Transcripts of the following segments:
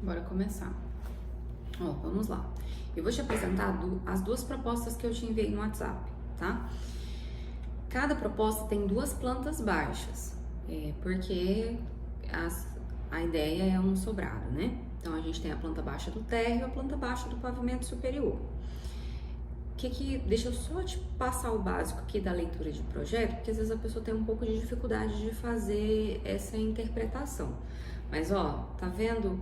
Bora começar. Ó, vamos lá. Eu vou te apresentar as duas propostas que eu te enviei no WhatsApp, tá? Cada proposta tem duas plantas baixas, porque a ideia é um sobrado, né? Então a gente tem a planta baixa do térreo e a planta baixa do pavimento superior. Deixa eu só te passar o básico aqui da leitura de projeto, porque às vezes a pessoa tem um pouco de dificuldade de fazer essa interpretação. Mas ó, tá vendo?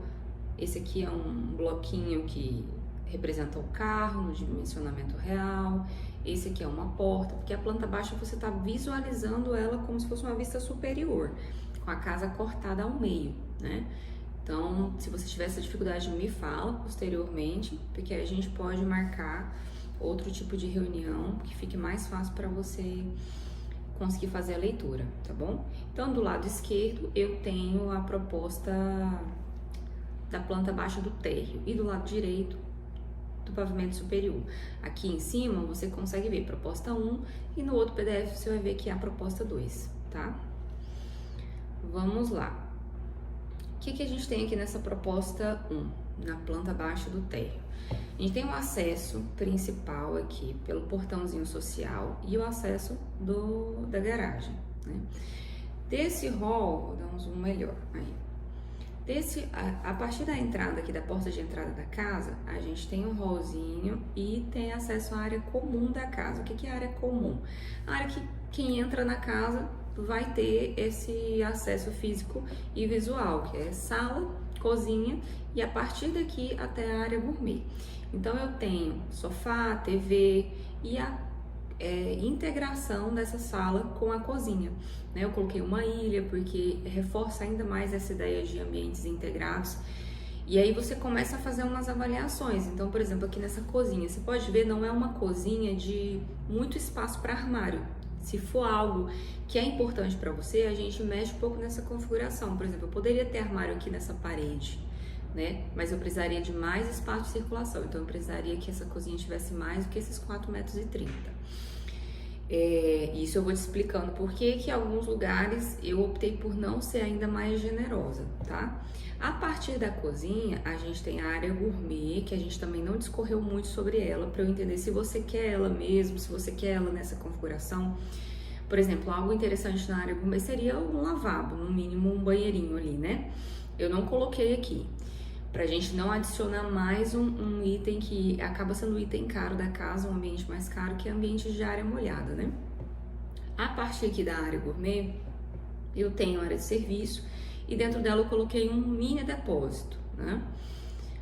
Esse aqui é um bloquinho que representa o carro no dimensionamento real. Esse aqui é uma porta, porque a planta baixa você está visualizando ela como se fosse uma vista superior, com a casa cortada ao meio, né? Então, se você tiver essa dificuldade, me fala posteriormente, porque a gente pode marcar outro tipo de reunião que fique mais fácil para você conseguir fazer a leitura, tá bom? Então, do lado esquerdo, eu tenho a proposta da planta baixa do térreo e do lado direito do pavimento superior. Aqui em cima você consegue ver proposta 1 e no outro PDF você vai ver que é a proposta 2, tá? Vamos lá. O que a gente tem aqui nessa proposta 1, na planta baixa do térreo? A gente tem o acesso principal aqui pelo portãozinho social e o acesso da garagem, né? Desse hall, vou dar um zoom melhor aí. A partir da entrada aqui, da porta de entrada da casa, a gente tem um hallzinho e tem acesso à área comum da casa. O que é a área comum? A área que quem entra na casa vai ter esse acesso físico e visual, que é sala, cozinha e a partir daqui até a área gourmet. Então eu tenho sofá, TV e a integração dessa sala com a cozinha, né? Eu coloquei uma ilha porque reforça ainda mais essa ideia de ambientes integrados. E aí você começa a fazer umas avaliações. Então, por exemplo, aqui nessa cozinha, você pode ver, não é uma cozinha de muito espaço para armário. Se for algo que é importante para você, a gente mexe um pouco nessa configuração. Por exemplo, eu poderia ter armário aqui nessa parede, né? Mas eu precisaria de mais espaço de circulação. Então, eu precisaria que essa cozinha tivesse mais do que esses 4,30 metros. Isso eu vou te explicando porque que em alguns lugares eu optei por não ser ainda mais generosa, tá? A partir da cozinha, a gente tem a área gourmet, que a gente também não discorreu muito sobre ela, para eu entender se você quer ela mesmo, se você quer ela nessa configuração. Por exemplo, algo interessante na área gourmet seria um lavabo, no mínimo um banheirinho ali, né? Eu não coloquei aqui, pra gente não adicionar mais um item que acaba sendo o item caro da casa, um ambiente mais caro, que é ambiente de área molhada, né? A partir aqui da área gourmet, eu tenho área de serviço e dentro dela eu coloquei um mini depósito, né?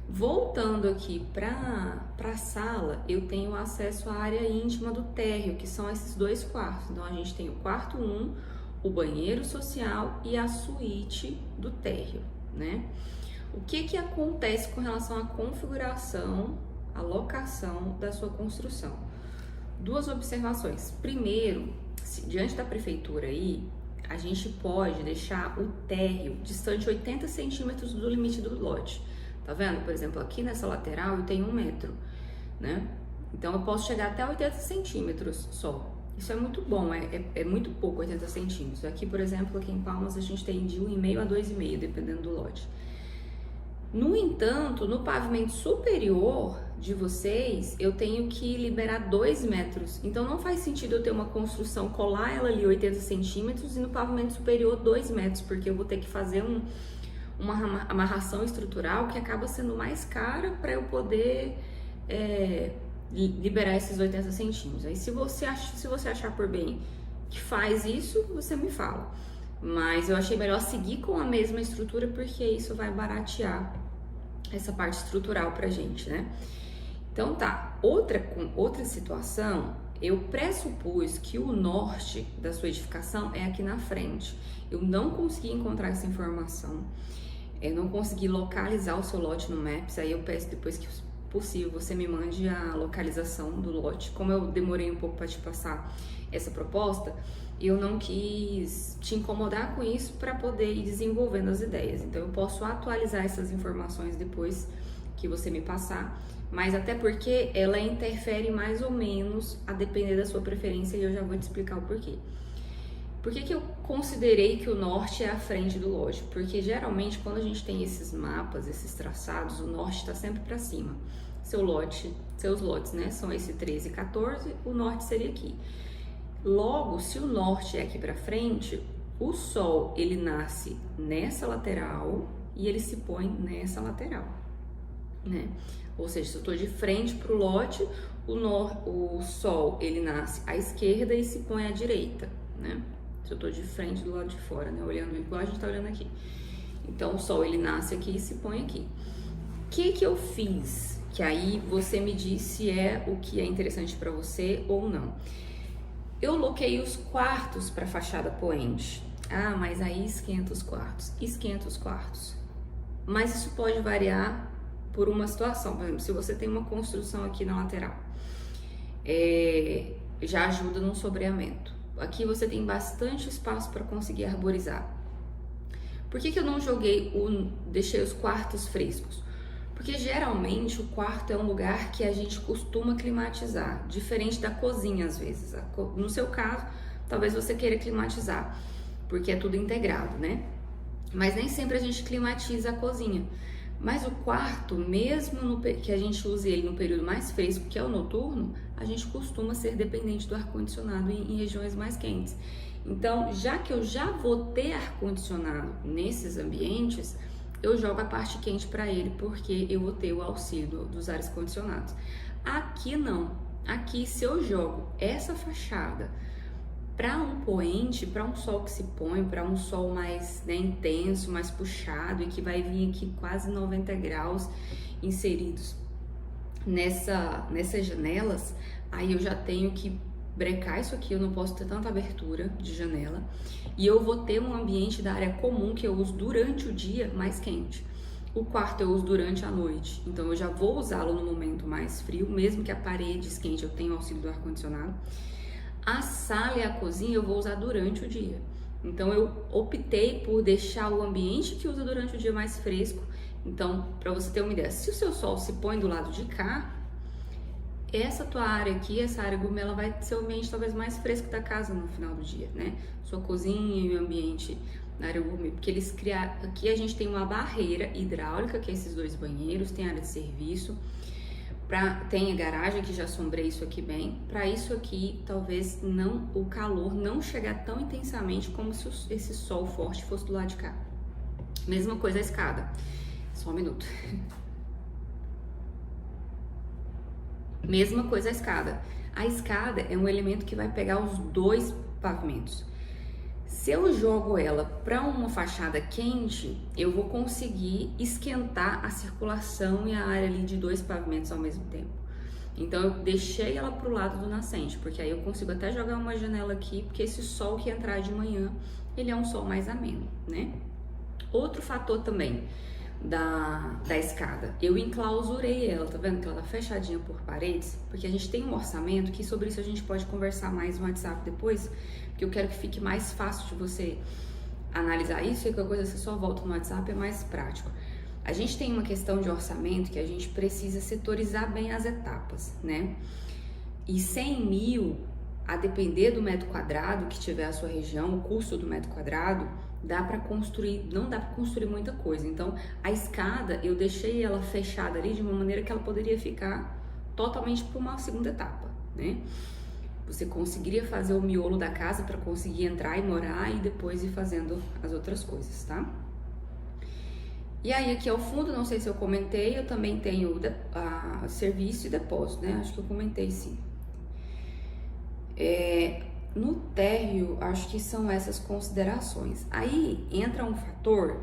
Voltando aqui para a sala, eu tenho acesso à área íntima do térreo, que são esses dois quartos. Então, a gente tem o quarto 1, o banheiro social e a suíte do térreo, né? O que acontece com relação à configuração, à locação da sua construção? Duas observações. Primeiro, diante da prefeitura aí, a gente pode deixar o térreo distante 80 centímetros do limite do lote. Tá vendo? Por exemplo, aqui nessa lateral eu tenho 1 metro, né? Então eu posso chegar até 80 centímetros só. Isso é muito bom, é muito pouco 80 centímetros. Aqui, por exemplo, aqui em Palmas a gente tem de 1,5 a 2,5, dependendo do lote. No entanto, no pavimento superior de vocês, eu tenho que liberar 2 metros. Então, não faz sentido eu ter uma construção, colar ela ali 80 centímetros e no pavimento superior 2 metros, porque eu vou ter que fazer uma amarração estrutural que acaba sendo mais cara para eu poder liberar esses 80 centímetros. Aí, se você achar por bem que faz isso, você me fala. Mas eu achei melhor seguir com a mesma estrutura porque isso vai baratear essa parte estrutural pra gente, né? Então tá, outra situação, eu pressupus que o norte da sua edificação é aqui na frente. Eu não consegui encontrar essa informação, eu não consegui localizar o seu lote no Maps, aí eu peço depois que possível você me mande a localização do lote. Como eu demorei um pouco para te passar essa proposta, eu não quis te incomodar com isso para poder ir desenvolvendo as ideias. Então eu posso atualizar essas informações depois que você me passar, mas até porque ela interfere mais ou menos a depender da sua preferência e eu já vou te explicar o porquê. Por que que eu considerei que o norte é a frente do lote? Porque geralmente quando a gente tem esses mapas, esses traçados, o norte está sempre para cima. Seus lotes, né, são esse 13 e 14, o norte seria aqui. Logo, se o norte é aqui para frente, o sol ele nasce nessa lateral e ele se põe nessa lateral, né? Ou seja, se eu estou de frente para o lote, o sol ele nasce à esquerda e se põe à direita, né? Se eu estou de frente do lado de fora, né? Olhando igual a gente está olhando aqui. Então, o sol ele nasce aqui e se põe aqui. O que eu fiz? Que aí você me diz se é o que é interessante para você ou não. Eu loquei os quartos para fachada poente. Ah, mas aí esquenta os quartos. Esquenta os quartos. Mas isso pode variar por uma situação. Por exemplo, se você tem uma construção aqui na lateral, já ajuda no sombreamento. Aqui você tem bastante espaço para conseguir arborizar. Por que eu não deixei os quartos frescos? Porque geralmente o quarto é um lugar que a gente costuma climatizar, diferente da cozinha às vezes. No seu caso, talvez você queira climatizar, porque é tudo integrado, né? Mas nem sempre a gente climatiza a cozinha. Mas o quarto, mesmo que a gente use ele no período mais fresco, que é o noturno, a gente costuma ser dependente do ar-condicionado em regiões mais quentes. Então, já que eu já vou ter ar-condicionado nesses ambientes, eu jogo a parte quente para ele, porque eu vou ter o auxílio dos ares condicionados. Aqui não. Aqui, se eu jogo essa fachada para um poente, para um sol que se põe, para um sol mais, né, intenso, mais puxado e que vai vir aqui quase 90 graus inseridos nessas janelas, aí eu já tenho que brecar isso aqui, eu não posso ter tanta abertura de janela e eu vou ter um ambiente da área comum que eu uso durante o dia mais quente. O quarto eu uso durante a noite, então eu já vou usá-lo no momento mais frio, mesmo que a parede esquente, eu tenho auxílio do ar-condicionado. A sala e a cozinha eu vou usar durante o dia. Então eu optei por deixar o ambiente que usa durante o dia mais fresco. Então, para você ter uma ideia, se o seu sol se põe do lado de cá, essa tua área aqui, essa área gourmet, ela vai ser o ambiente talvez mais fresco da casa no final do dia, né? Sua cozinha e o ambiente na área gourmet, porque eles criaram, aqui a gente tem uma barreira hidráulica, que é esses 2 banheiros, tem área de serviço, tem a garagem que já sombrei isso aqui bem. Para isso aqui, talvez o calor não chegar tão intensamente como se esse sol forte fosse do lado de cá. Mesma coisa a escada. Só um minuto. Mesma coisa a escada. A escada é um elemento que vai pegar os 2 pavimentos. Se eu jogo ela para uma fachada quente, eu vou conseguir esquentar a circulação e a área ali de 2 pavimentos ao mesmo tempo. Então eu deixei ela para o lado do nascente, porque aí eu consigo até jogar uma janela aqui, porque esse sol que entrar de manhã, ele é um sol mais ameno, né? Outro fator também da escada, eu enclausurei ela, tá vendo que ela tá fechadinha por paredes? Porque a gente tem um orçamento que sobre isso a gente pode conversar mais no WhatsApp depois, porque eu quero que fique mais fácil de você analisar isso e qualquer coisa você só volta no WhatsApp, é mais prático. A gente tem uma questão de orçamento que a gente precisa setorizar bem as etapas, né? E 100 mil, a depender do metro quadrado que tiver a sua região, o custo do metro quadrado, dá para construir, não dá para construir muita coisa. Então, a escada, eu deixei ela fechada ali de uma maneira que ela poderia ficar totalmente para uma segunda etapa, né? Você conseguiria fazer o miolo da casa para conseguir entrar e morar e depois ir fazendo as outras coisas, tá? E aí aqui ao fundo, não sei se eu comentei, eu também tenho serviço e depósito, né? Acho que eu comentei sim. No térreo, acho que são essas considerações. Aí entra um fator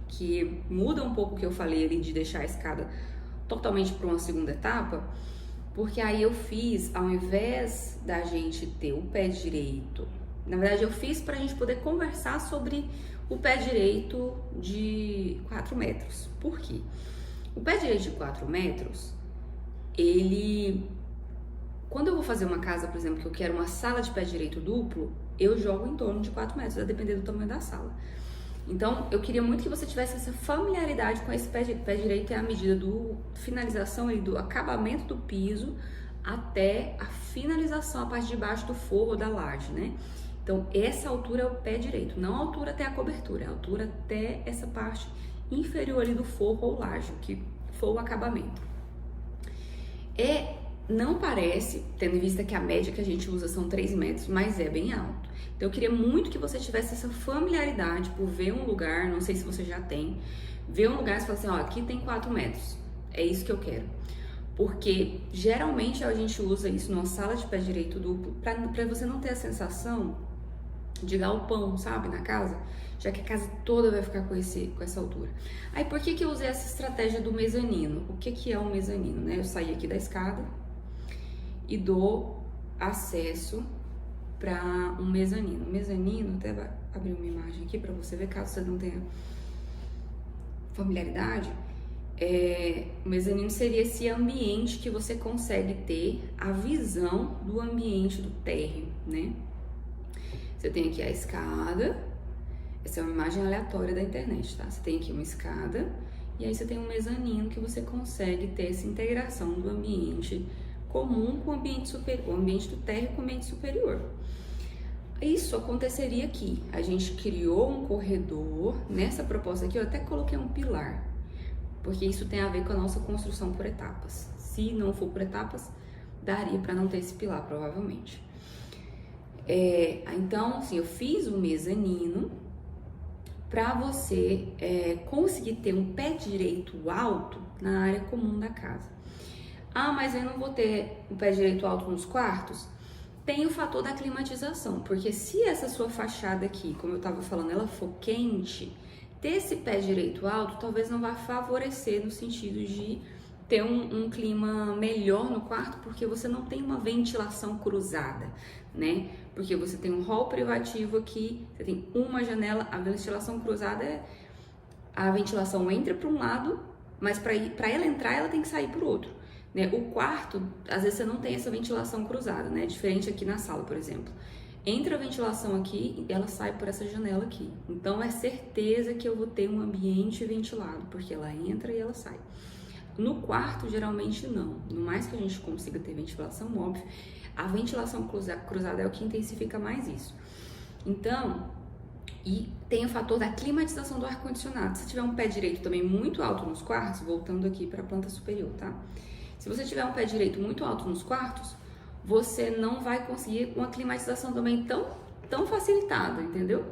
que muda um pouco o que eu falei ali de deixar a escada totalmente para uma segunda etapa, porque aí eu fiz, ao invés da gente ter o pé direito, na verdade eu fiz para a gente poder conversar sobre o pé direito de 4 metros. Por quê? O pé direito de 4 metros, quando eu vou fazer uma casa, por exemplo, que eu quero uma sala de pé direito duplo, eu jogo em torno de 4 metros, vai depender do tamanho da sala. Então, eu queria muito que você tivesse essa familiaridade com esse pé direito, é a medida do finalização e do acabamento do piso até a finalização, a parte de baixo do forro da laje, né? Então, essa altura é o pé direito, não a altura até a cobertura, é a altura até essa parte inferior ali do forro ou laje, que for o acabamento. Não parece, tendo em vista que a média que a gente usa são 3 metros, mas é bem alto. Então, eu queria muito que você tivesse essa familiaridade por ver um lugar, não sei se você já tem, ver um lugar e falar assim, ó, aqui tem 4 metros, é isso que eu quero. Porque, geralmente, a gente usa isso numa sala de pé direito duplo, para você não ter a sensação de galpão, sabe, na casa, já que a casa toda vai ficar com essa altura. Aí, por que eu usei essa estratégia do mezanino? O que é um mezanino, né? Eu saí aqui da escada e dou acesso para um mezanino. O mezanino, até vai abrir uma imagem aqui para você ver, caso você não tenha familiaridade. O mezanino seria esse ambiente que você consegue ter a visão do ambiente do térreo, né? Você tem aqui a escada, essa é uma imagem aleatória da internet, tá? Você tem aqui uma escada e aí você tem um mezanino que você consegue ter essa integração do ambiente comum com o ambiente superior, o ambiente do térreo com o ambiente superior. Isso aconteceria aqui. A gente criou um corredor, nessa proposta aqui eu até coloquei um pilar, porque isso tem a ver com a nossa construção por etapas. Se não for por etapas, daria para não ter esse pilar, provavelmente. Então, assim, eu fiz um mezanino para você conseguir ter um pé direito alto na área comum da casa. Ah, mas eu não vou ter um pé direito alto nos quartos? Tem o fator da climatização, porque se essa sua fachada aqui, como eu estava falando, ela for quente, ter esse pé direito alto talvez não vá favorecer no sentido de ter um clima melhor no quarto, porque você não tem uma ventilação cruzada, né? Porque você tem um hall privativo aqui, você tem uma janela, a ventilação cruzada a ventilação entra para um lado, mas para ela entrar, ela tem que sair para o outro, né? O quarto, às vezes você não tem essa ventilação cruzada, né? Diferente aqui na sala, por exemplo. Entra a ventilação aqui e ela sai por essa janela aqui. Então, é certeza que eu vou ter um ambiente ventilado, porque ela entra e ela sai. No quarto, geralmente não. No mais que a gente consiga ter ventilação, óbvio, a ventilação cruzada é o que intensifica mais isso. Então, e tem o fator da climatização do ar-condicionado. Se tiver um pé direito também muito alto nos quartos, voltando aqui para a planta superior, tá? Se você tiver um pé direito muito alto nos quartos, você não vai conseguir uma climatização também tão facilitada, entendeu?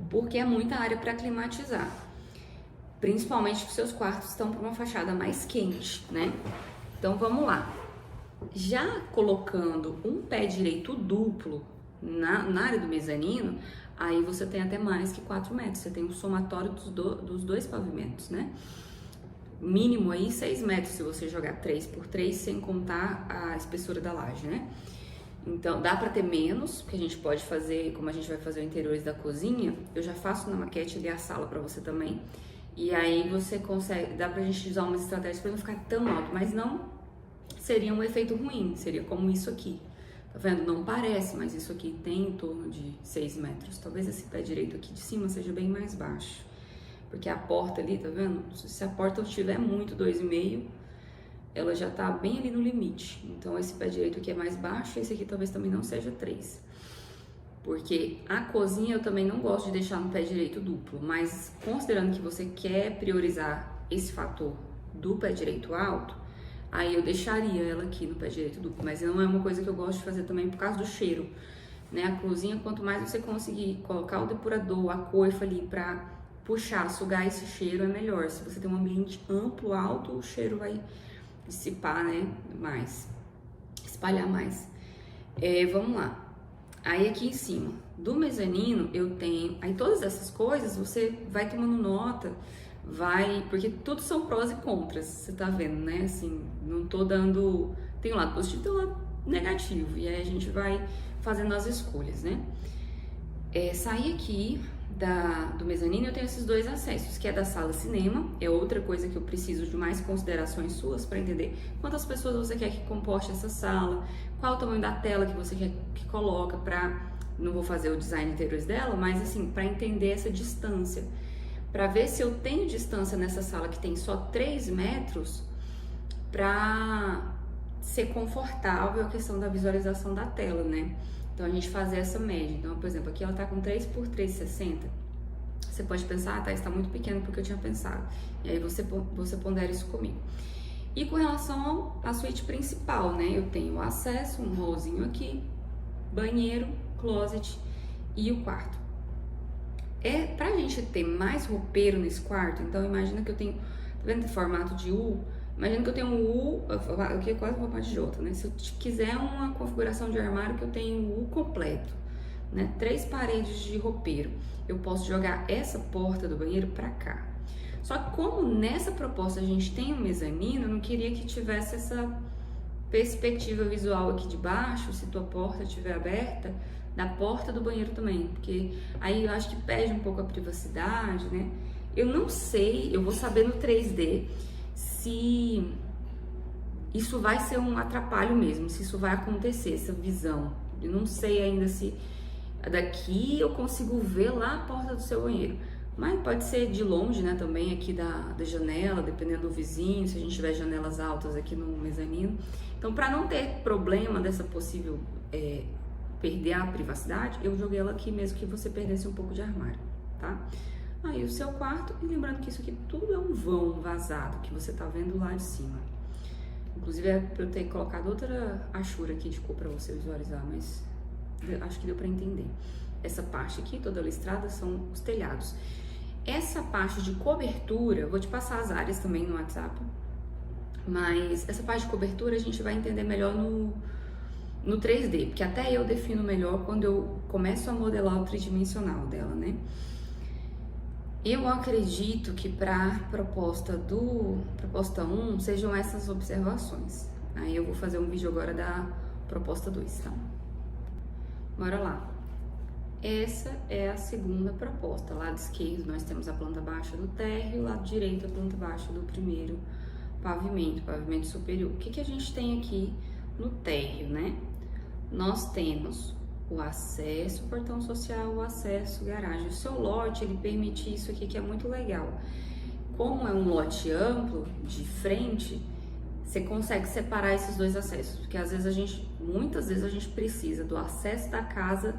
Porque é muita área para climatizar. Principalmente que os seus quartos estão para uma fachada mais quente, né? Então vamos lá. Já colocando um pé direito duplo na área do mezanino, aí você tem até mais que 4 metros. Você tem um somatório dos dois pavimentos, né? Mínimo aí 6 metros se você jogar 3x3 sem contar a espessura da laje, né? Então dá para ter menos, porque a gente pode fazer, como a gente vai fazer o interiores da cozinha, eu já faço na maquete ali a sala para você também. E aí você consegue, dá pra gente usar uma estratégia para não ficar tão alto, mas não seria um efeito ruim, seria como isso aqui. Tá vendo? Não parece, mas isso aqui tem em torno de 6 metros. Talvez esse pé direito aqui de cima seja bem mais baixo. Porque a porta ali, tá vendo? Se a porta tiver muito 2,5, ela já tá bem ali no limite. Então esse pé direito aqui é mais baixo, esse aqui talvez também não seja 3. Porque a cozinha eu também não gosto de deixar no pé direito duplo, mas considerando que você quer priorizar esse fator do pé direito alto, aí eu deixaria ela aqui no pé direito duplo, mas não é uma coisa que eu gosto de fazer também por causa do cheiro, né? A cozinha, quanto mais você conseguir colocar o depurador, a coifa ali pra puxar, sugar esse cheiro, é melhor. Se você tem um ambiente amplo, alto, o cheiro vai dissipar, né? Mais, espalhar mais. Vamos lá. Aí aqui em cima do mezanino eu tenho, aí todas essas coisas você vai tomando nota, porque tudo são prós e contras, você tá vendo, né? Assim, não tô dando, tem um lado positivo e tem um lado negativo, e aí a gente vai fazendo as escolhas, né? Sair aqui do mezanino eu tenho esses dois acessos, que é da sala cinema, é outra coisa que eu preciso de mais considerações suas para entender quantas pessoas você quer que comporte essa sala, qual o tamanho da tela que você quer que coloca não vou fazer o design interiores dela, mas assim, para entender essa distância, para ver se eu tenho distância nessa sala que tem só 3 metros, para ser confortável a questão da visualização da tela, né? Então a gente fazer essa média. Então, por exemplo, aqui ela tá com 3 por 3,60. Você pode pensar, tá, está muito pequeno porque eu tinha pensado. E aí você pondera isso comigo. E com relação à suíte principal, né? Eu tenho o acesso, um hallzinho aqui, banheiro, closet e o quarto. Pra gente ter mais roupeiro nesse quarto, então imagina que eu tenho, tá vendo o formato de U? Imagina que eu tenho um U, aqui é quase uma parte de J, né? Se eu quiser uma configuração de armário que eu tenho um U completo, né? 3 paredes de roupeiro, eu posso jogar essa porta do banheiro pra cá. Só que como nessa proposta a gente tem um mezanino, eu não queria que tivesse essa perspectiva visual aqui de baixo, se tua porta estiver aberta, da porta do banheiro também, porque aí eu acho que perde um pouco a privacidade, né? Eu não sei, eu vou saber no 3D se isso vai ser um atrapalho mesmo, se isso vai acontecer, essa visão. Eu não sei ainda se daqui eu consigo ver lá a porta do seu banheiro. Mas pode ser de longe, né, também aqui da janela, dependendo do vizinho, se a gente tiver janelas altas aqui no mezanino. Então, para não ter problema dessa possível perder a privacidade, eu joguei ela aqui mesmo que você perdesse um pouco de armário, tá? Aí o seu quarto, e lembrando que isso aqui tudo é um vão vazado que você tá vendo lá de cima. Inclusive é pra eu ter colocado outra achura aqui de cor pra você visualizar, mas acho que deu pra entender. Essa parte aqui, toda listrada, são os telhados. Essa parte de cobertura, vou te passar as áreas também no WhatsApp, mas essa parte de cobertura a gente vai entender melhor no 3D, porque até eu defino melhor quando eu começo a modelar o tridimensional dela, né? Eu acredito que para proposta 1 sejam essas observações. Aí eu vou fazer um vídeo agora da proposta 2, tá? Bora lá. Essa é a segunda proposta. Lado esquerdo nós temos a planta baixa do térreo, lado direito a planta baixa do primeiro pavimento superior. O que a gente tem aqui no térreo, né? Nós temos o acesso portão social, o acesso garagem. O seu lote, ele permite isso aqui que é muito legal. Como é um lote amplo, de frente, você consegue separar esses dois acessos, porque às vezes muitas vezes a gente precisa do acesso da casa,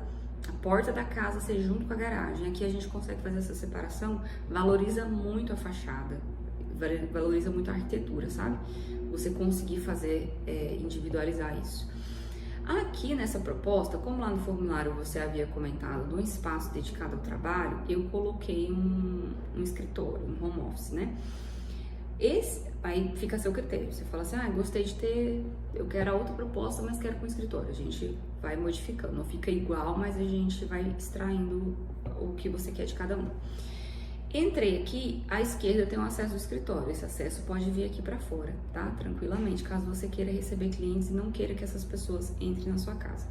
a porta da casa ser junto com a garagem. Aqui a gente consegue fazer essa separação, valoriza muito a fachada, valoriza muito a arquitetura, sabe? Você conseguir fazer, individualizar isso. Aqui nessa proposta, como lá no formulário você havia comentado de um espaço dedicado ao trabalho, eu coloquei um escritório, um home office, né? Aí fica a seu critério. Você fala assim, gostei de ter, eu quero a outra proposta, mas quero com escritório. A gente vai modificando, não fica igual, mas a gente vai extraindo o que você quer de cada um. Entrei aqui, à esquerda tem um acesso ao escritório. Esse acesso pode vir aqui para fora, tá? Tranquilamente, caso você queira receber clientes e não queira que essas pessoas entrem na sua casa.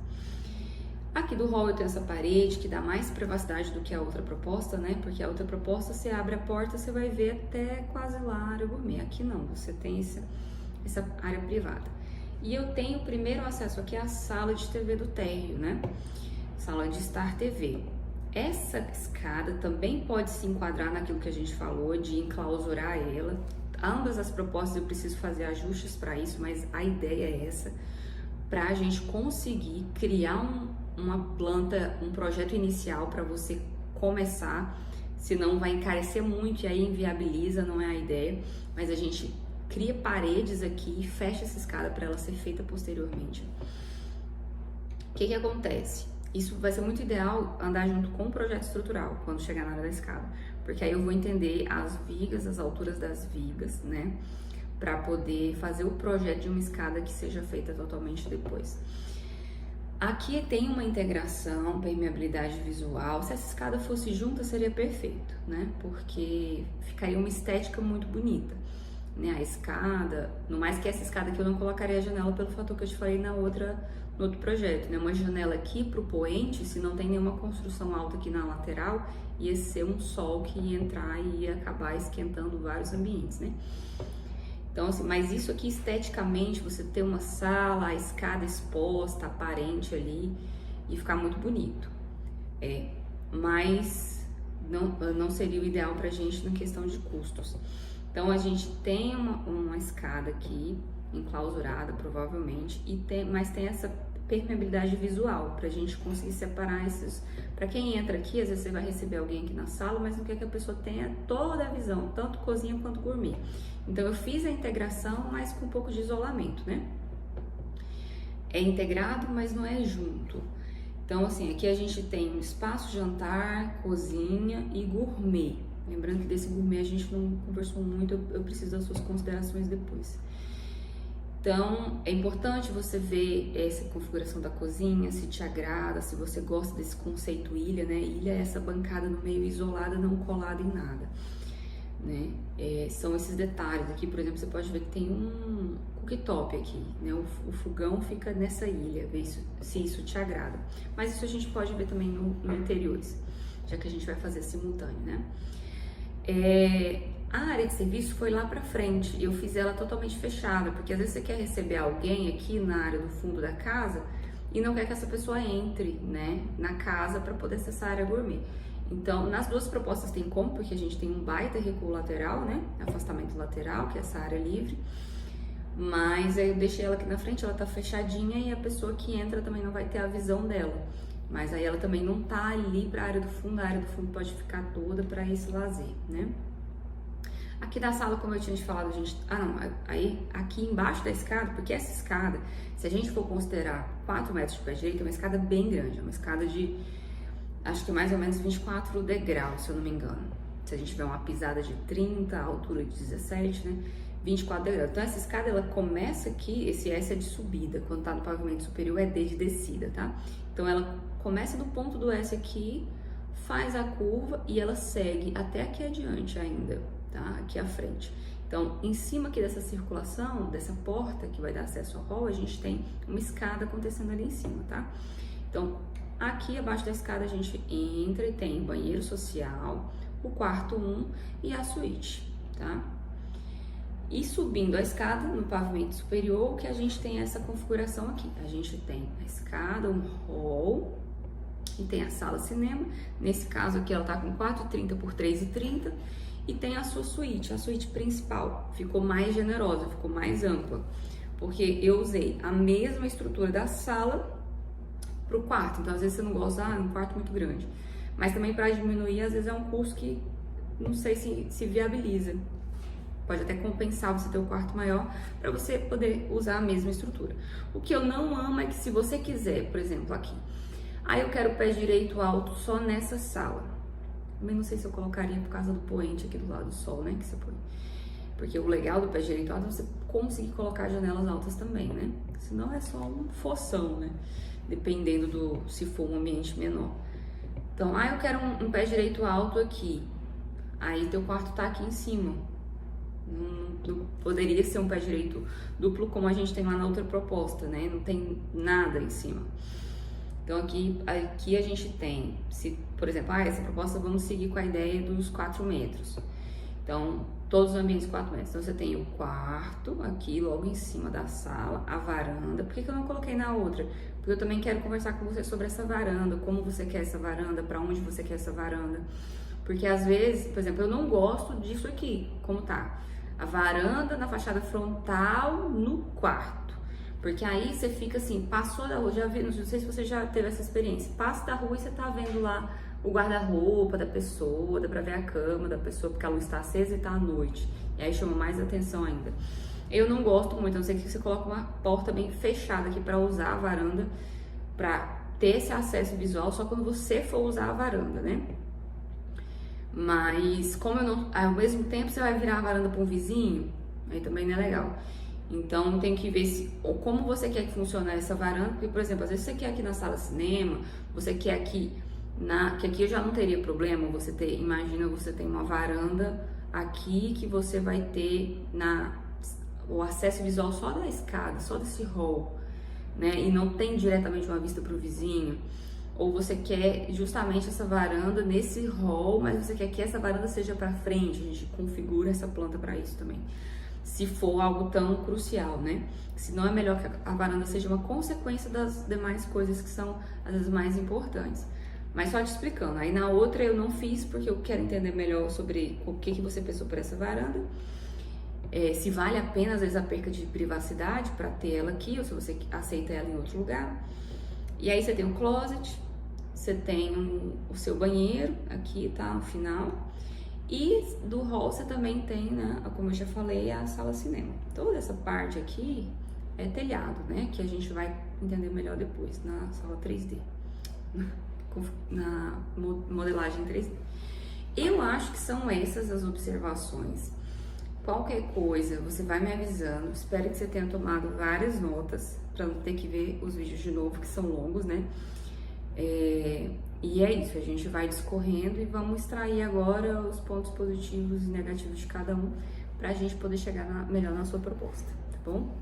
Aqui do hall eu tenho essa parede que dá mais privacidade do que a outra proposta, né? Porque a outra proposta, você abre a porta, você vai ver até quase lá a área gourmet. Aqui não, você tem essa área privada. E eu tenho o primeiro acesso aqui à sala de TV do térreo, né? Sala de Star TV. Essa escada também pode se enquadrar naquilo que a gente falou de enclausurar ela. Ambas as propostas eu preciso fazer ajustes para isso, mas a ideia é essa, para a gente conseguir criar uma planta, um projeto inicial para você começar, senão vai encarecer muito e aí inviabiliza, não é a ideia, mas a gente cria paredes aqui e fecha essa escada para ela ser feita posteriormente. O que acontece? Isso vai ser muito ideal andar junto com o projeto estrutural quando chegar na área da escada, porque aí eu vou entender as vigas, as alturas das vigas, né, para poder fazer o projeto de uma escada que seja feita totalmente depois. Aqui tem uma integração, permeabilidade visual. Se essa escada fosse junta seria perfeito, né, porque ficaria uma estética muito bonita, né, a escada, no mais que essa escada aqui eu não colocaria a janela pelo fator que eu te falei no outro projeto, né? Uma janela aqui pro poente, se não tem nenhuma construção alta aqui na lateral, ia ser um sol que ia entrar e ia acabar esquentando vários ambientes, né? Então, assim, mas isso aqui esteticamente, você ter uma sala, a escada exposta, aparente ali, e ficar muito bonito. Mas não seria o ideal pra gente na questão de custos. Então, a gente tem uma escada aqui, enclausurada provavelmente, mas tem permeabilidade visual, pra gente conseguir separar esses. Pra quem entra aqui, às vezes você vai receber alguém aqui na sala, mas não quer que a pessoa tenha toda a visão, tanto cozinha quanto gourmet. Então eu fiz a integração, mas com um pouco de isolamento, né? É integrado, mas não é junto. Então, assim, aqui a gente tem um espaço jantar, cozinha e gourmet. Lembrando que desse gourmet a gente não conversou muito, eu preciso das suas considerações depois. Então, é importante você ver essa configuração da cozinha, se te agrada, se você gosta desse conceito ilha, né? Ilha é essa bancada no meio isolada, não colada em nada, né? São esses detalhes aqui, por exemplo, você pode ver que tem um cooktop aqui, né? O fogão fica nessa ilha, vê se isso te agrada. Mas isso a gente pode ver também no interiores, já que a gente vai fazer simultâneo, né? A área de serviço foi lá pra frente, eu fiz ela totalmente fechada, porque às vezes você quer receber alguém aqui na área do fundo da casa e não quer que essa pessoa entre, né, na casa para poder acessar a área gourmet. Então, nas duas propostas tem como, porque a gente tem um baita recuo lateral, né, afastamento lateral, que é essa área livre, mas eu deixei ela aqui na frente, ela tá fechadinha e a pessoa que entra também não vai ter a visão dela. Mas aí ela também não tá ali para a área do fundo pode ficar toda para esse lazer, né? Aqui da sala, como eu tinha te falado, a gente... aí aqui embaixo da escada, porque essa escada, se a gente for considerar 4 metros de pé direito, é uma escada bem grande, é uma escada de, acho que mais ou menos 24 degraus, se eu não me engano. Se a gente tiver uma pisada de 30, a altura de 17, né? 24 degraus. Então essa escada, ela começa aqui, esse S é de subida, quando tá no pavimento superior é D de descida, tá? Então ela começa do ponto do S aqui, faz a curva e ela segue até aqui adiante ainda, tá? Aqui à frente. Então, em cima aqui dessa circulação, dessa porta que vai dar acesso ao hall, a gente tem uma escada acontecendo ali em cima, tá? Então, aqui abaixo da escada a gente entra e tem o banheiro social, o quarto 1 e a suíte, tá? E subindo a escada no pavimento superior, que a gente tem essa configuração aqui. A gente tem a escada, um hall e tem a sala cinema. Nesse caso aqui ela tá com 4,30 por 3,30 e tem a sua suíte, a suíte principal. Ficou mais generosa, ficou mais ampla, porque eu usei a mesma estrutura da sala pro quarto. Então às vezes você não gosta, um quarto muito grande. Mas também para diminuir, às vezes é um custo que não sei se viabiliza. Pode até compensar você ter o quarto maior para você poder usar a mesma estrutura. O que eu não amo é que se você quiser, por exemplo, aqui, eu quero o pé direito alto só nessa sala. Também não sei se eu colocaria por causa do poente aqui do lado do sol, né, que você põe. Porque o legal do pé direito alto é você conseguir colocar janelas altas também, né? Senão é só um foção, né? Dependendo se for um ambiente menor. Então, eu quero um pé direito alto aqui. Aí teu quarto tá aqui em cima. Não poderia ser um pé direito duplo como a gente tem lá na outra proposta, né? Não tem nada em cima. Então aqui a gente tem, por exemplo, essa proposta vamos seguir com a ideia dos 4 metros. Então, todos os ambientes 4 metros. Então você tem o quarto aqui logo em cima da sala, a varanda. Por que eu não coloquei na outra? Porque eu também quero conversar com você sobre essa varanda, como você quer essa varanda, para onde você quer essa varanda. Porque às vezes, por exemplo, eu não gosto disso aqui, como tá. A varanda na fachada frontal no quarto. Porque aí você fica assim, passou da rua, já vi, não sei se você já teve essa experiência, passa da rua e você tá vendo lá o guarda-roupa da pessoa, dá pra ver a cama da pessoa, porque a luz tá acesa e tá à noite. E aí chama mais atenção ainda. Eu não gosto muito, a não ser que você coloque uma porta bem fechada aqui pra usar a varanda, pra ter esse acesso visual só quando você for usar a varanda, né? Mas como eu não, ao mesmo tempo você vai virar a varanda para um vizinho, aí também não é legal. Então tem que ver ou como você quer que funcione essa varanda, porque por exemplo, às vezes você quer aqui na sala cinema, você quer aqui que aqui eu já não teria problema, imagina você tem uma varanda aqui que você vai ter o acesso visual só da escada, só desse hall, né? E não tem diretamente uma vista para o vizinho. Ou você quer justamente essa varanda nesse hall, mas você quer que essa varanda seja para frente, a gente configura essa planta para isso também. Se for algo tão crucial, né? Senão é melhor que a varanda seja uma consequência das demais coisas que são às vezes mais importantes. Mas só te explicando, aí na outra eu não fiz porque eu quero entender melhor sobre o que você pensou por essa varanda. se vale a pena, às vezes, a perca de privacidade para ter ela aqui, ou se você aceita ela em outro lugar. E aí você tem um closet, você tem o seu banheiro aqui, tá? No final. E do hall você também tem, né? Como eu já falei, a sala cinema. Toda essa parte aqui é telhado, né? Que a gente vai entender melhor depois, na sala 3D. Na modelagem 3D. Eu acho que são essas as observações. Qualquer coisa, você vai me avisando. Espero que você tenha tomado várias notas, para não ter que ver os vídeos de novo, que são longos, né? E é isso, a gente vai discorrendo e vamos extrair agora os pontos positivos e negativos de cada um, para a gente poder chegar melhor na sua proposta, tá bom?